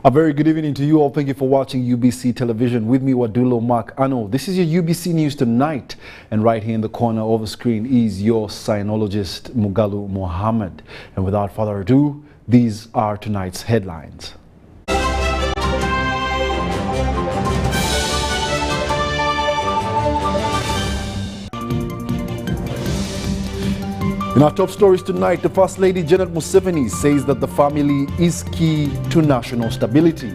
A very good evening to you all. Thank you for watching UBC Television. With me, Wadulo Mark Ano. This is your UBC News Tonight. And right here in the corner of the screen is your sinologist, Mugalu Mohammed. And without further ado, these are tonight's headlines. In our top stories tonight, the First Lady Janet Museveni says that the family is key to national stability.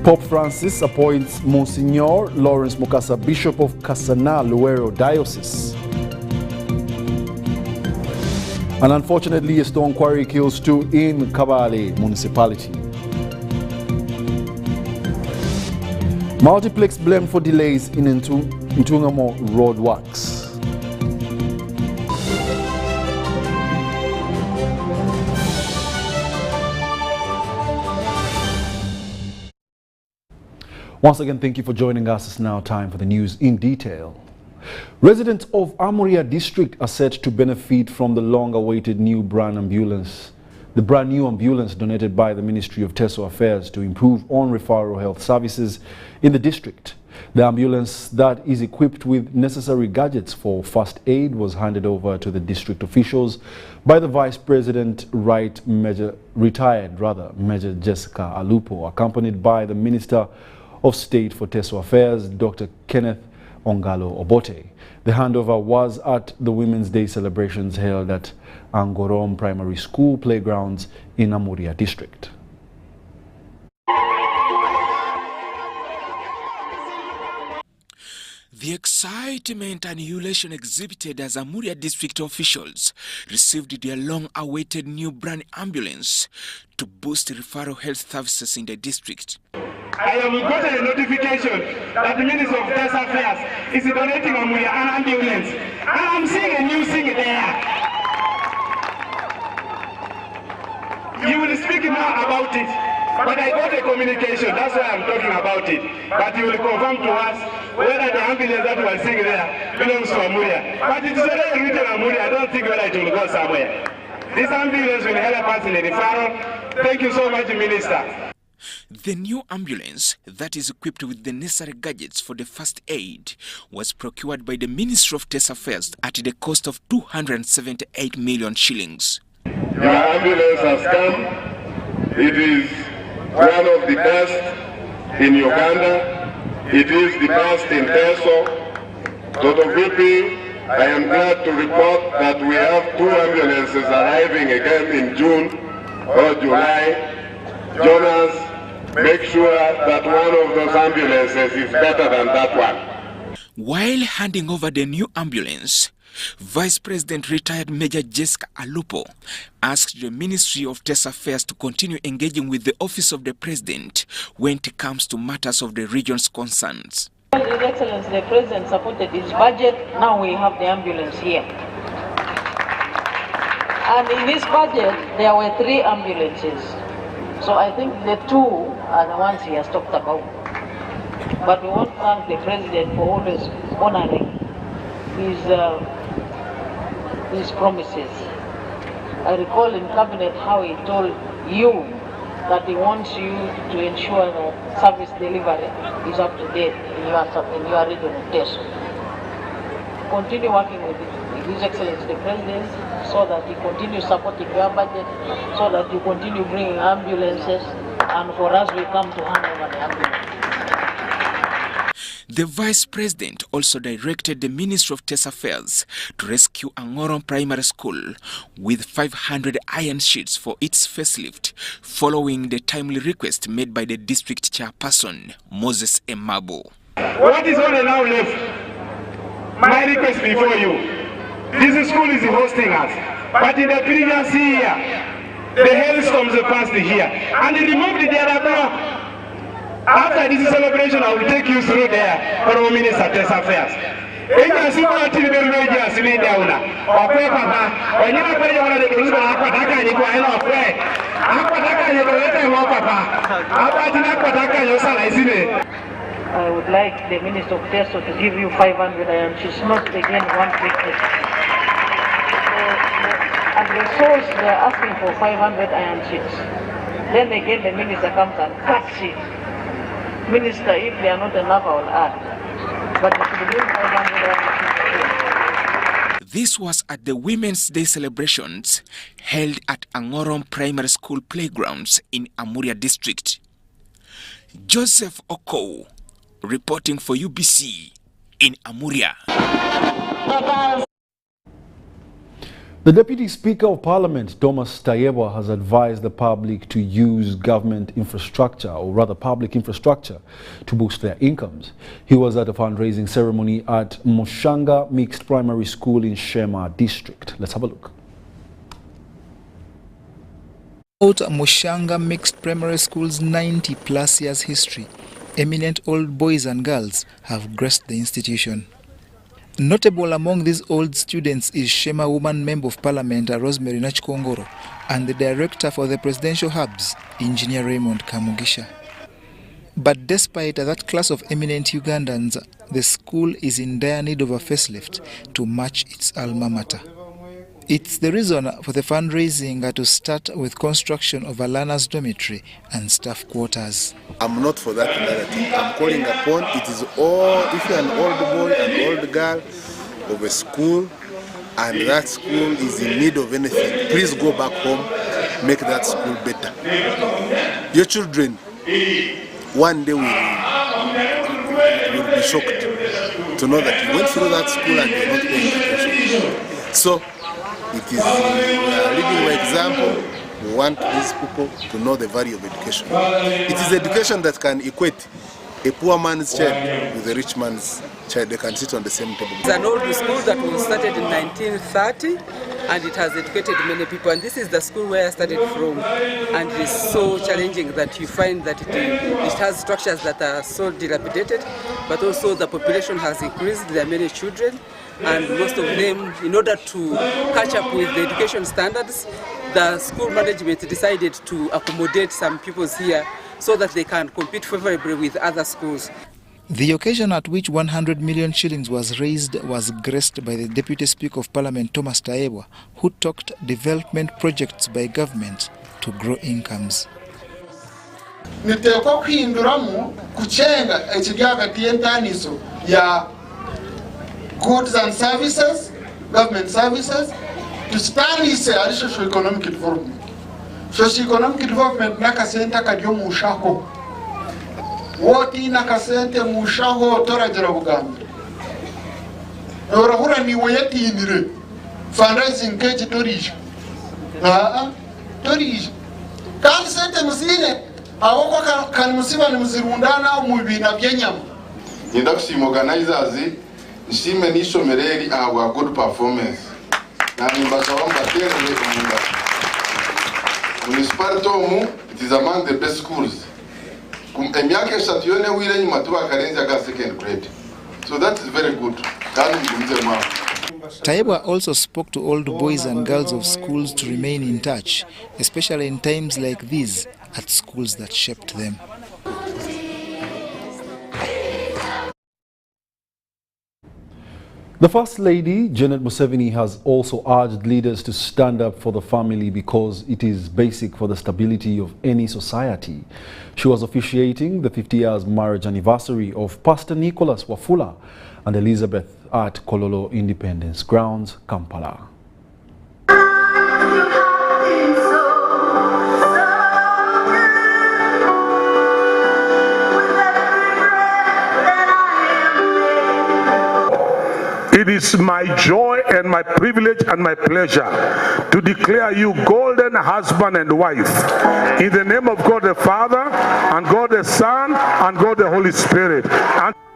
Pope Francis appoints Monsignor Lawrence Mukasa, Bishop of Kasana Luero Diocese. And unfortunately, a stone quarry kills 2 in Kagadi municipality. Multiplex blamed for delays in Ntungamo road works. Once again, thank you for joining us. It's now time for the news in detail. Residents of Amuria district are set to benefit from the long-awaited new brand ambulance. The brand new ambulance donated by the Ministry of Teso Affairs to improve on-referral health services in the district. The ambulance that is equipped with necessary gadgets for first aid was handed over to the district officials by the Vice President, retired Major Jessica Alupo, accompanied by the Minister of State for Teso Affairs, Dr. Kenneth Ongalo Obote. The handover was at the Women's Day celebrations held at Angorom Primary School playgrounds in Amuria district. The excitement and elation exhibited as Amuria district officials received their long-awaited new brand ambulance to boost referral health services in the district. I have gotten a notification that the Minister of Health Affairs is donating Amuria an ambulance. And I'm seeing a new thing there. You will speak now about it, but I got a communication, that's why I'm talking about it. But you will confirm to us whether the ambulance that was seeing there belongs to Amuria. But it is already written Amuria, I don't think whether it will go somewhere. This ambulance will help us in the referral. Thank you so much, Minister. The new ambulance that is equipped with the necessary gadgets for the first aid was procured by the Ministry of Health Affairs at the cost of 278 million shillings. Your ambulance has come. It is one of the best in Uganda. It is the best in Teso. Toto VP, I am glad to report that we have 2 ambulances arriving again in June or July. Jonas, make sure that one of those ambulances is better than that one. While handing over the new ambulance, Vice President retired Major Jessica Alupo asked the Ministry of Health Affairs to continue engaging with the Office of the President when it comes to matters of the region's concerns. His Excellency, the President supported his budget. Now we have the ambulance here. And in this budget, there were 3 ambulances. So I think the 2 are the ones he has talked about. But we want to thank the President for always honoring his promises. I recall in Cabinet how he told you that he wants you to ensure that service delivery is up to date in your region of Teso. Continue working with His Excellency the President so that he continues supporting your budget, so that you continue bringing ambulances, and for us we come to hand over the ambulance. The Vice President also directed the Ministry of Health Affairs to rescue Angorom Primary School with 500 iron sheets for its facelift, following the timely request made by the district chairperson, Moses Emabo. What is only now left? My request before you. This school is hosting us, but in the previous year, the hailstorms passed here, and they removed the other block. After this celebration, I will take you through there, Honorable Minister of Health Affairs. I would like the Minister of Teso to give you 500 iron sheets, not again 150. And the source, they are asking for 500 iron sheets. Then again the minister comes and cuts it. Minister, if they are not enough, I will add. But it should be 500. This was at the Women's Day celebrations held at Angorom Primary School playgrounds in Amuria district. Joseph Oko, reporting for UBC in Amuria. The Deputy Speaker of Parliament, Thomas Tayebwa, has advised the public to use government infrastructure, or rather public infrastructure, to boost their incomes. He was at a fundraising ceremony at Mushanga Mixed Primary School in Sheema district. Let's have a look. Out Mushanga Mixed Primary School's 90-plus years history, eminent old boys and girls have graced the institution. Notable among these old students is Sheema Woman Member of Parliament Rosemary Nachikongoro and the Director for the Presidential Hubs, Engineer Raymond Kamugisha. But despite that class of eminent Ugandans, the school is in dire need of a facelift to match its alma mater. It's the reason for the fundraising to start with construction of a learner's dormitory and staff quarters. I'm not for that narrative. I'm calling upon, it is all, if you're an old boy, an old girl of a school, and that school is in need of anything, please go back home, make that school better. Your children, one day will be shocked to know that you went through that school and you're not paying attention. So, it is a living example. We want these people to know the value of education. It is education that can equate a poor man's child with a rich man's child. They can sit on the same table. It's an old school that was started in 1930 and it has educated many people. And this is the school where I started from. And it is so challenging that you find that it has structures that are so dilapidated, but also the population has increased. There are many children. And most of them, in order to catch up with the education standards, the school management decided to accommodate some pupils here so that they can compete favorably with other schools. The occasion at which 100 million shillings was raised was graced by the Deputy Speaker of Parliament, Thomas Tayebwa, who talked development projects by government to grow incomes. Niteko kuhinduramu kuchenga ekigaga tientaniso ya goods and services, government services, to establish a socio-economic development. Socio-economic development nakasenta kadyo mushaho. Woti nakasente mushaho torajera Buganda. Orahura ni wayeti inire. Fundraising keji torisha. Torisha. Kandi sente musine, awoko kan musiba ni muzirundana mubina byenyama. Ndakushima organizers nshime nishomereri awa good performance. Na nimbasaba mbatere kumunda. Municipal tomu, it is among the best schools. Emyaka eshatu yone wire nyuma tuba karenzi aga second grade. So that is very good. Tayebwa also spoke to old boys and girls of schools to remain in touch, especially in times like these at schools that shaped them. The First Lady, Janet Museveni, has also urged leaders to stand up for the family because it is basic for the stability of any society. She was officiating the 50 years marriage anniversary of Pastor Nicholas Wafula and Elizabeth at Kololo Independence Grounds, Kampala. It is my joy and my privilege and my pleasure to declare you golden husband and wife in the name of God the Father and God the Son and God the Holy Spirit.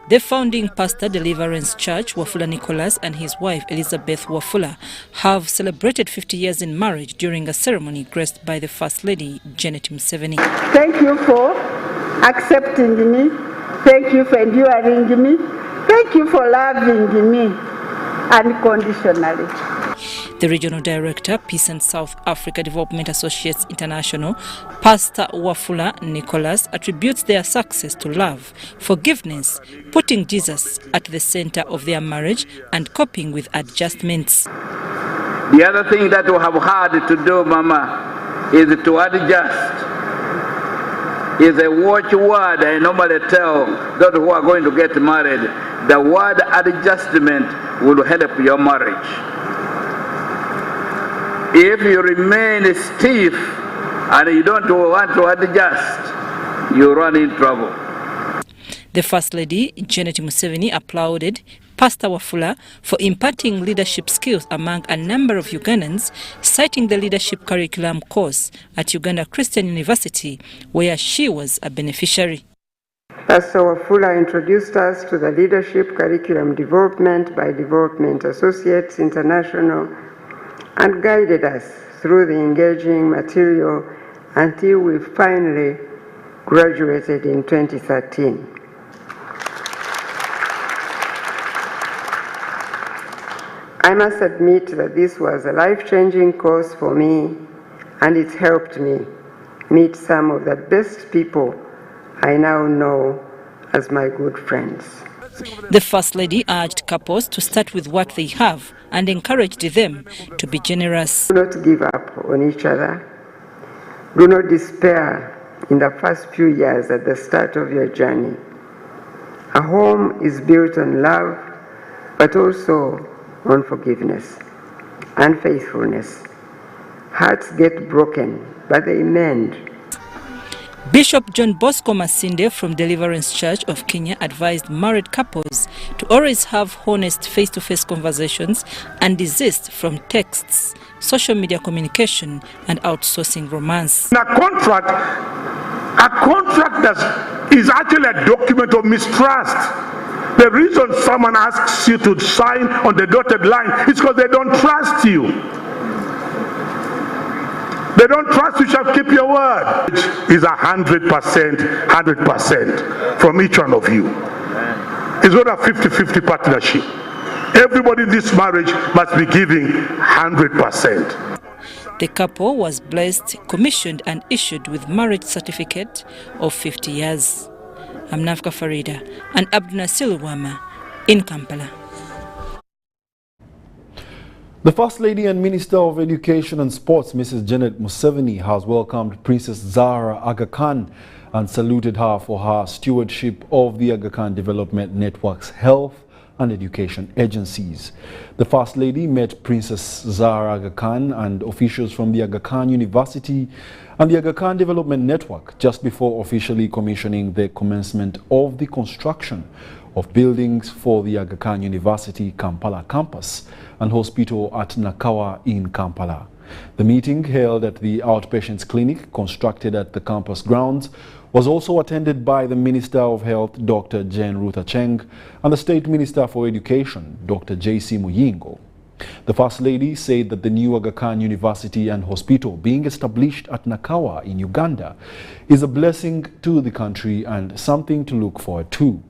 The founding pastor, Deliverance Church, Wafula Nicholas, and his wife, Elizabeth Wafula, have celebrated 50 years in marriage during a ceremony graced by the First Lady, Janet Museveni. Thank you for accepting me. Thank you for enduring me. Thank you for loving me unconditionally. The Regional Director, Peace and South Africa Development Associates International, Pastor Wafula Nicholas, attributes their success to love, forgiveness, putting Jesus at the center of their marriage and coping with adjustments. The other thing that we have had to do, Mama, is to adjust is a watchword I normally tell those who are going to get married. The word adjustment will help your marriage. If you remain stiff and you don't want to adjust, you run in trouble. The First Lady, Janet Museveni, applauded Pastor Wafula for imparting leadership skills among a number of Ugandans, citing the leadership curriculum course at Uganda Christian University, where she was a beneficiary. Pastor Wafula introduced us to the Leadership Curriculum Development by Development Associates International and guided us through the engaging material until we finally graduated in 2013. I must admit that this was a life-changing course for me, and it helped me meet some of the best people I now know as my good friends. The First Lady urged couples to start with what they have and encouraged them to be generous. Do not give up on each other. Do not despair in the first few years at the start of your journey. A home is built on love, but also on forgiveness and faithfulness. Hearts get broken, but they mend. Bishop John Bosco Masinde from Deliverance Church of Kenya advised married couples to always have honest face-to-face conversations and desist from texts, social media communication, and outsourcing romance. A contract is actually a document of mistrust. The reason someone asks you to sign on the dotted line is because they don't trust you. They don't trust you shall keep your word. It's 100% from each one of you. It's not a 50-50 partnership. Everybody in this marriage must be giving 100%. The couple was blessed, commissioned and issued with marriage certificate of 50 years. I'm Nafka Farida and Abdunasir Wama in Kampala. The First Lady and Minister of Education and Sports, Mrs. Janet Museveni, has welcomed Princess Zahra Aga Khan and saluted her for her stewardship of the Aga Khan Development Network's health and education agencies. The First Lady met Princess Zahra Aga Khan and officials from the Aga Khan University and the Aga Khan Development Network just before officially commissioning the commencement of the construction of buildings for the Aga Khan University Kampala campus and hospital at Nakawa in Kampala. The meeting, held at the outpatients clinic constructed at the campus grounds, was also attended by the Minister of Health, Dr. Jane Ruth Acheng, and the State Minister for Education, Dr. J.C. Muyingo. The First Lady said that the new Aga Khan University and Hospital being established at Nakawa in Uganda is a blessing to the country and something to look forward to.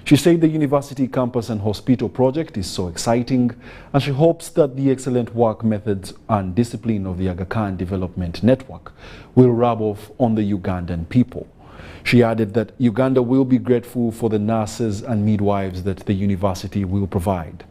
She said the university campus and hospital project is so exciting and she hopes that the excellent work methods and discipline of the Aga Khan Development Network will rub off on the Ugandan people. She added that Uganda will be grateful for the nurses and midwives that the university will provide.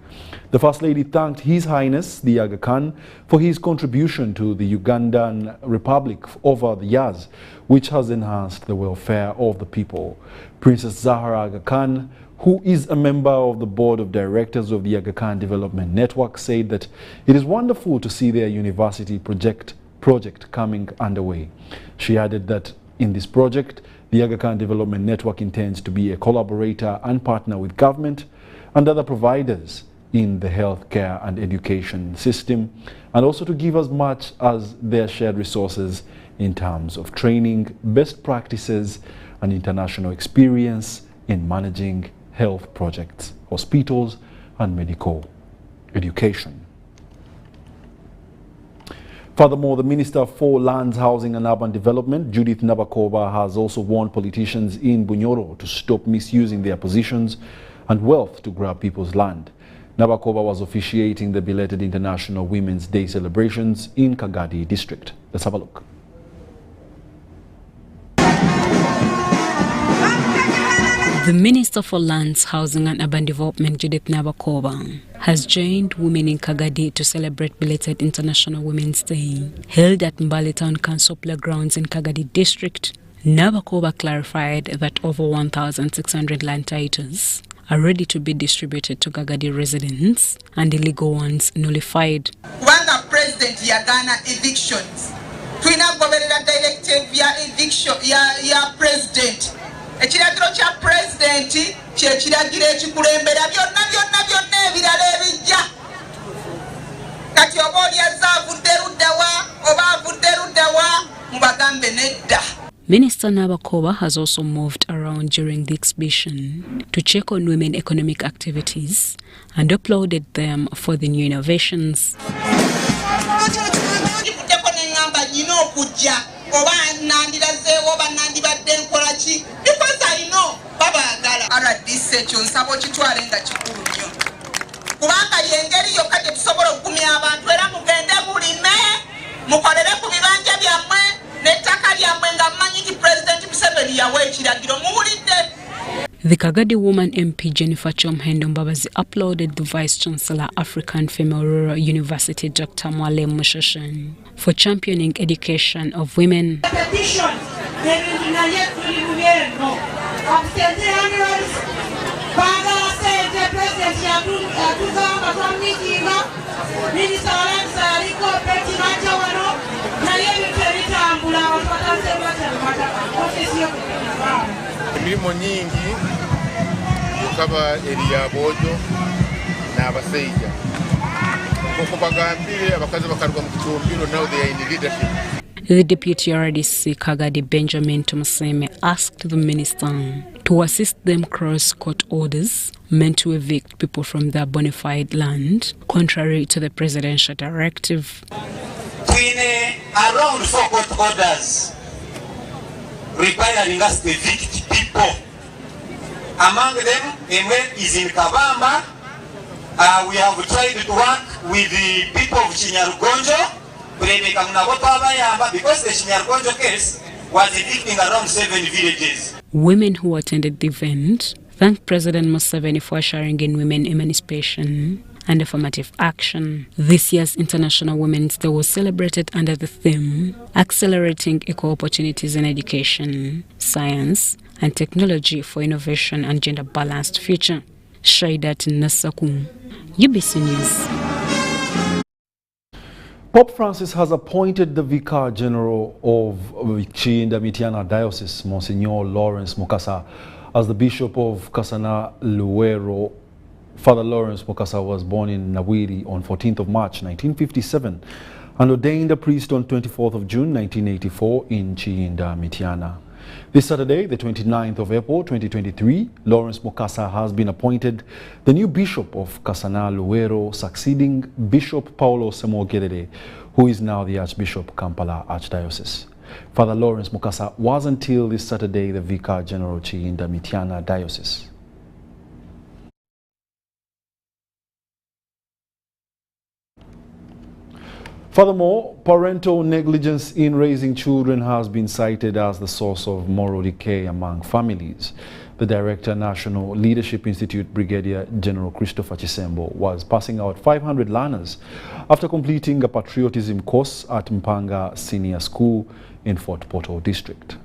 The First Lady thanked His Highness the Aga Khan for his contribution to the Ugandan Republic over the years, which has enhanced the welfare of the people. Princess Zahra Aga Khan, who is a member of the board of directors of the Aga Khan Development Network, said that it is wonderful to see their university project coming underway. She added that in this project, the Aga Khan Development Network intends to be a collaborator and partner with government and other providers in the healthcare and education system, and also to give as much as their shared resources in terms of training, best practices, and international experience in managing health projects, hospitals, and medical education. Furthermore, the Minister for Lands, Housing and Urban Development, Judith Nabakoba, has also warned politicians in Bunyoro to stop misusing their positions and wealth to grab people's land. Nabakoba was officiating the belated International Women's Day celebrations in Kagadi district. Let's have a look. The Minister for Lands, Housing and Urban Development, Judith Nabakoba, has joined women in Kagadi to celebrate belated International Women's Day, held at Mbali Town Council Playgrounds in Kagadi District Nabakoba clarified that over 1,600 land titles are ready to be distributed to Kagadi residents and illegal ones nullified. Kubanga president yagana evictions. Twina goberera directive ya eviction ya president. Ekiragiro kya president kye kiragiro ekikulembera byonna ebirala ebijja. Kati oba oli azavudde luddawa oba avudde luddawa mubagambe nedda. Minister Nabakoba has also moved around during the exhibition to check on women economic activities and uploaded them for the new innovations. The Kagadi woman MP Jennifer Chomhendo uploaded the Vice Chancellor African Female Rural University Dr. Mwale Mushashan for championing education of women. Emirimu nyingi mukaba eriya bojo n'abaseija nk'uko bagambire abakazi bakaruga mu kitumbiro, now they are in leadership. The Deputy RDC Kagadi Benjamin Tumuseme asked the minister to assist them cross court orders meant to evict people from their bona fide land, contrary to the presidential directive. Around 4 court orders requiring us to evict people. Among them, Emwe is in Kabamba. We have tried to work with the people of Chinyarugonjo because the Chinyarugonjo case was evicting around 7 villages. Women who attended the event thanked President Museveni for ushering in women emancipation and affirmative action. This year's International Women's Day was celebrated under the theme Accelerating Equal Opportunities in Education, Science and Technology for Innovation and Gender Balanced Future. Shaidat Nasakum, UBC News. Pope Francis has appointed the Vicar General of Mityana Diocese, Monsignor Lawrence Mukasa, as the Bishop of Kasana Luwero. Father Lawrence Mukasa was born in Nawiri on 14th of March 1957 and ordained a priest on 24th of June 1984 in Chiinda, Mityana. This Saturday, the 29th of April 2023, Lawrence Mukasa has been appointed the new Bishop of Kasana Luwero, succeeding Bishop Paulo Semogerere, who is now the Archbishop Kampala Archdiocese. Father Lawrence Mukasa was until this Saturday the Vicar General Chiinda, Mityana Diocese. Furthermore, parental negligence in raising children has been cited as the source of moral decay among families. The Director, National Leadership Institute, Brigadier General Christopher Chisembo, was passing out 500 learners after completing a patriotism course at Mpanga Senior School in Fort Portal District.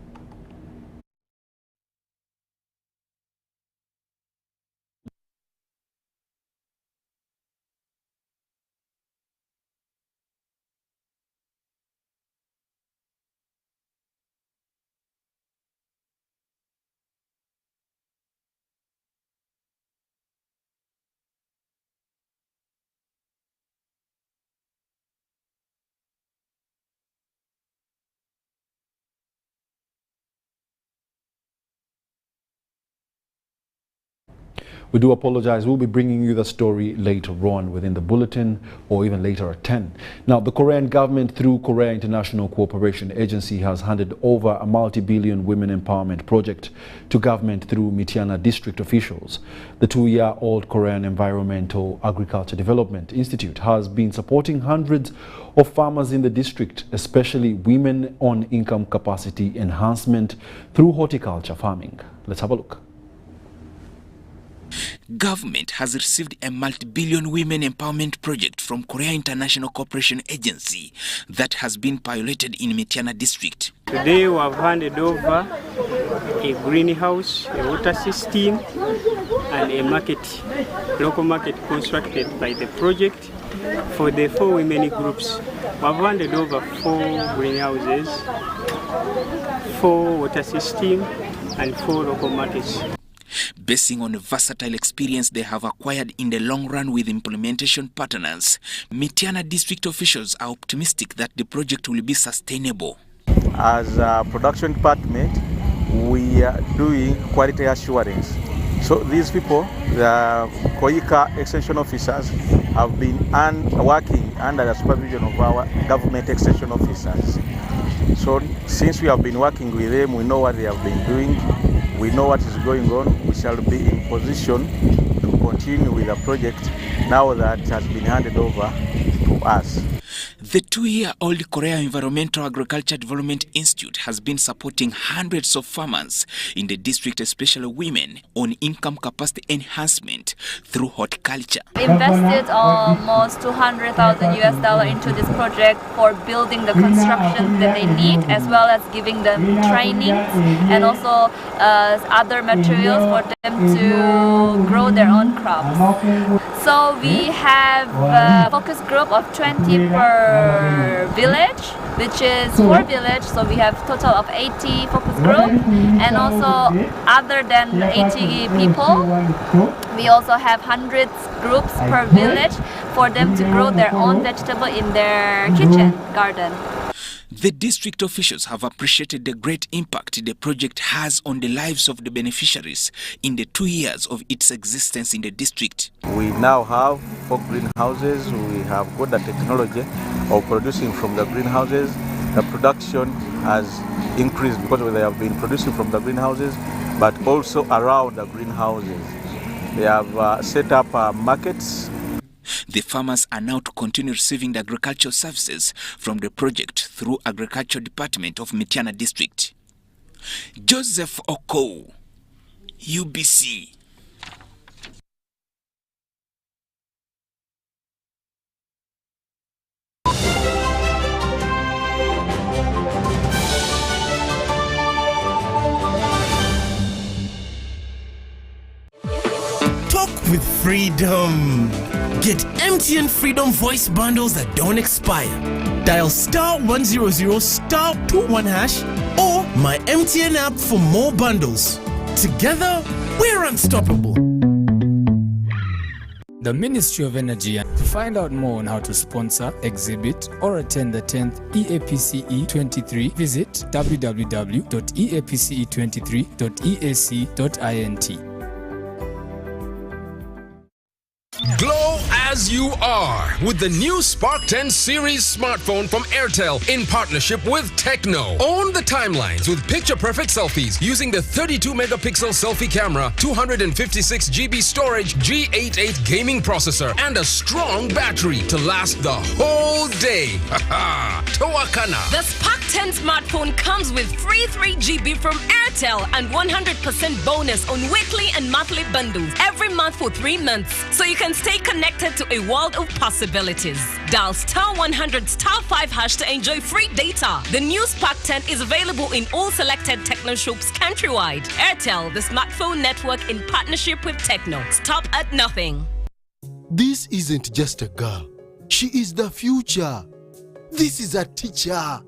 We do apologize. We'll be bringing you the story later on within the bulletin or even later at 10. Now, the Korean government through Korea International Cooperation Agency has handed over a multi-billion women empowerment project to government through Mityana district officials. The 2-year-old Korean Environmental Agriculture Development Institute has been supporting hundreds of farmers in the district, especially women, on income capacity enhancement through horticulture farming. Let's have a look. Government has received a multi-billion women empowerment project from Korea International Cooperation Agency that has been piloted in Mityana district. Today we have handed over a greenhouse, a water system, and a market, local market constructed by the project for the 4 women groups. We have handed over 4 greenhouses, 4 water systems, and 4 local markets. Basing on a versatile experience they have acquired in the long run with implementation partners, Mityana district officials are optimistic that the project will be sustainable. As a production department, we are doing quality assurance. So these people, the Koika extension officers, have been working under the supervision of our government extension officers. So since we have been working with them, we know what they have been doing, we know what is going on. We shall be in position to continue with the project now that it has been handed over to us. The 2-year-old Korea Environmental Agriculture Development Institute has been supporting hundreds of farmers in the district, especially women, on income capacity enhancement through horticulture. We invested almost $200,000 into this project for building the construction that they need, as well as giving them trainings and also other materials for them to grow their own crops. So we have a focus group of 20 per village, which is 4 villages, so we have a total of 80 focus group, and also other than 80 people, we also have hundreds groups per village for them to grow their own vegetable in their kitchen garden. The district officials have appreciated the great impact the project has on the lives of the beneficiaries in the 2 years of its existence in the district. We now have 4 greenhouses. We have got the technology of producing from the greenhouses. The production has increased because they have been producing from the greenhouses, but also around the greenhouses. They have set up markets. The farmers are now to continue receiving the agricultural services from the project through Agriculture Department of Mityana District. Joseph Oko, UBC. Talk with freedom. Get MTN Freedom Voice Bundles that don't expire. Dial *100 *21# or my MTN app for more bundles. Together, we're unstoppable. The Ministry of Energy. To find out more on how to sponsor, exhibit, or attend the 10th EAPCE 23, visit www.eapce23.eac.int. Glow as you are with the new Spark 10 series smartphone from Airtel in partnership with Tecno. Own the timelines with picture-perfect selfies using the 32-megapixel selfie camera, 256GB storage, G88 gaming processor, and a strong battery to last the whole day. Towakana. The Spark 10 smartphone comes with free 3GB from Airtel and 100% bonus on weekly and monthly bundles every month for 3 months, so you can stay connected to a world of possibilities. Dial *100 *5# to enjoy free data. The new Spark 10 is available in all selected Tecno shops countrywide. Airtel, the smartphone network in partnership with Tecno. Stop at nothing. This isn't just a girl. She is the future. This is a teacher,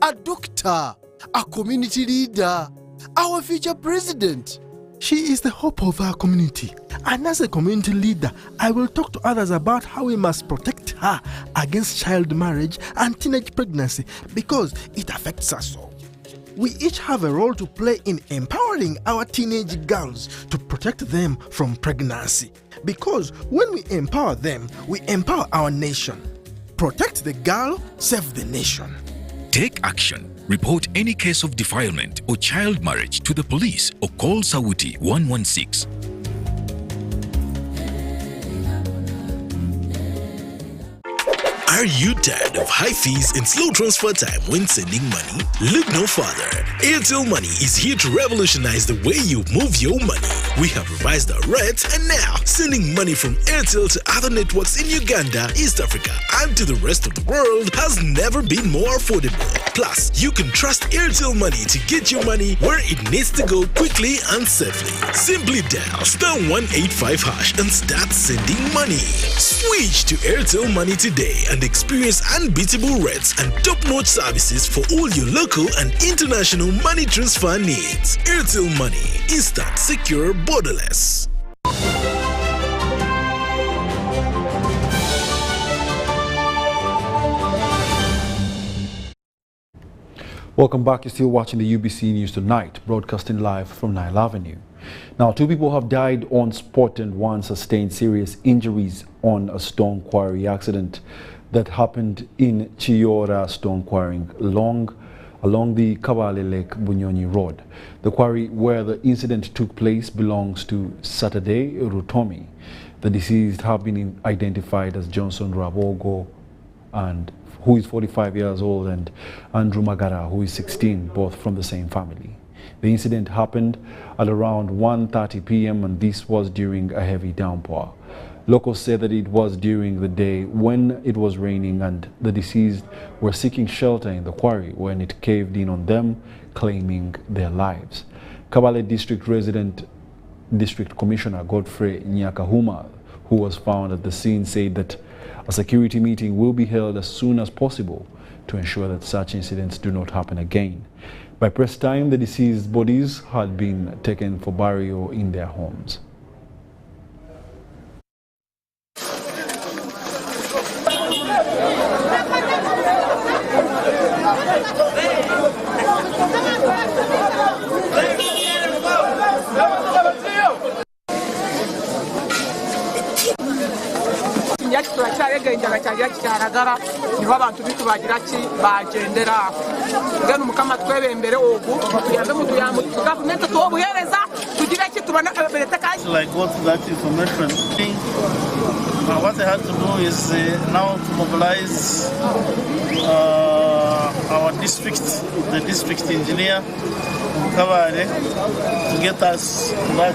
a doctor, a community leader, our future president. She is the hope of our community. And as a community leader, I will talk to others about how we must protect her against child marriage and teenage pregnancy because it affects us all. We each have a role to play in empowering our teenage girls to protect them from pregnancy. Because when we empower them, we empower our nation. Protect the girl, save the nation. Take action. Report any case of defilement or child marriage to the police or call Sauti 116. I Are you tired of high fees and slow transfer time when sending money? Look no further. Airtel Money is here to revolutionize the way you move your money. We have revised our rates, and now sending money from Airtel to other networks in Uganda, East Africa, and to the rest of the world has never been more affordable. Plus, you can trust Airtel Money to get your money where it needs to go quickly and safely. Simply dial *185# and start sending money. Switch to Airtel Money today and experience unbeatable rates and top-notch services for all your local and international money transfer needs. Airtel Money, instant, secure, borderless. Welcome back. You're still watching the UBC News Tonight, broadcasting live from Nile Avenue. Now, 2 people have died on spot and 1 sustained serious injuries on a stone quarry accident that happened in Chiora stone quarrying along the Kabale Lake Bunyonyi Road. The quarry where the incident took place belongs to Saturday Rutomi. The deceased have been identified as Johnson Rabogo, who is 45 years old, and Andrew Magara, who is 16, both from the same family. The incident happened at around 1:30 p.m. and this was during a heavy downpour. Locals say that it was during the day when it was raining and the deceased were seeking shelter in the quarry when it caved in on them, claiming their lives. Kabale District District Commissioner Godfrey Nyakahuma, who was found at the scene, said that a security meeting will be held as soon as possible to ensure that such incidents do not happen again. By press time, the deceased bodies had been taken for burial in their homes. niho abantu bitu bagira ki bagendera ngene umukama twebembere ogu tuyambe mu tuyambu gavumenti tobuhereza tugira ki tubana leta kazi like got that information. What I had to do is now to mobilize our the district engineer Kagadi, to get us that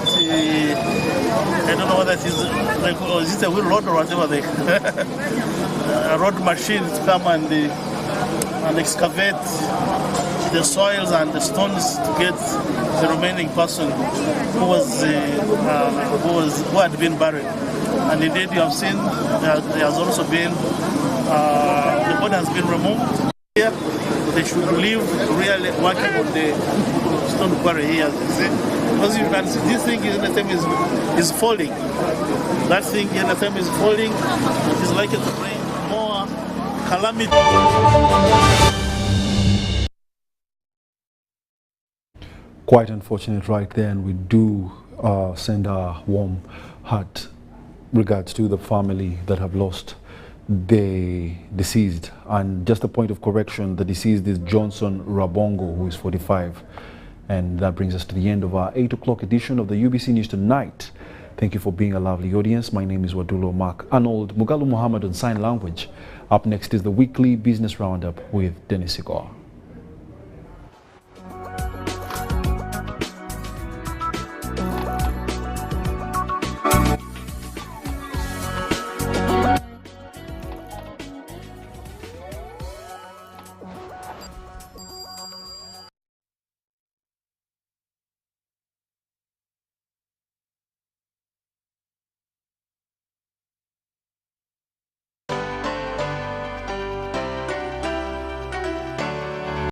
I don't know what that is, is it a wheel road or whatever they a road machine to come and excavate the soils and the stones to get the remaining person who had been buried. And indeed, you have seen there has also been the body has been removed. Here, they should leave really working on the stone quarry here. Because you can see this thing is falling. That thing anytime is falling, it is likely to bring more calamity. Quite unfortunate right there, and we do send our warm heart regards to the family that have lost the deceased. And just a point of correction, the deceased is Johnson Rabongo, who is 45. And that brings us to the end of our 8 o'clock edition of the UBC News Tonight. Thank you for being a lovely audience. My name is Wadulo Mark Arnold Mugalu Muhammad on sign language. Up next is the weekly business roundup with Dennis Igor.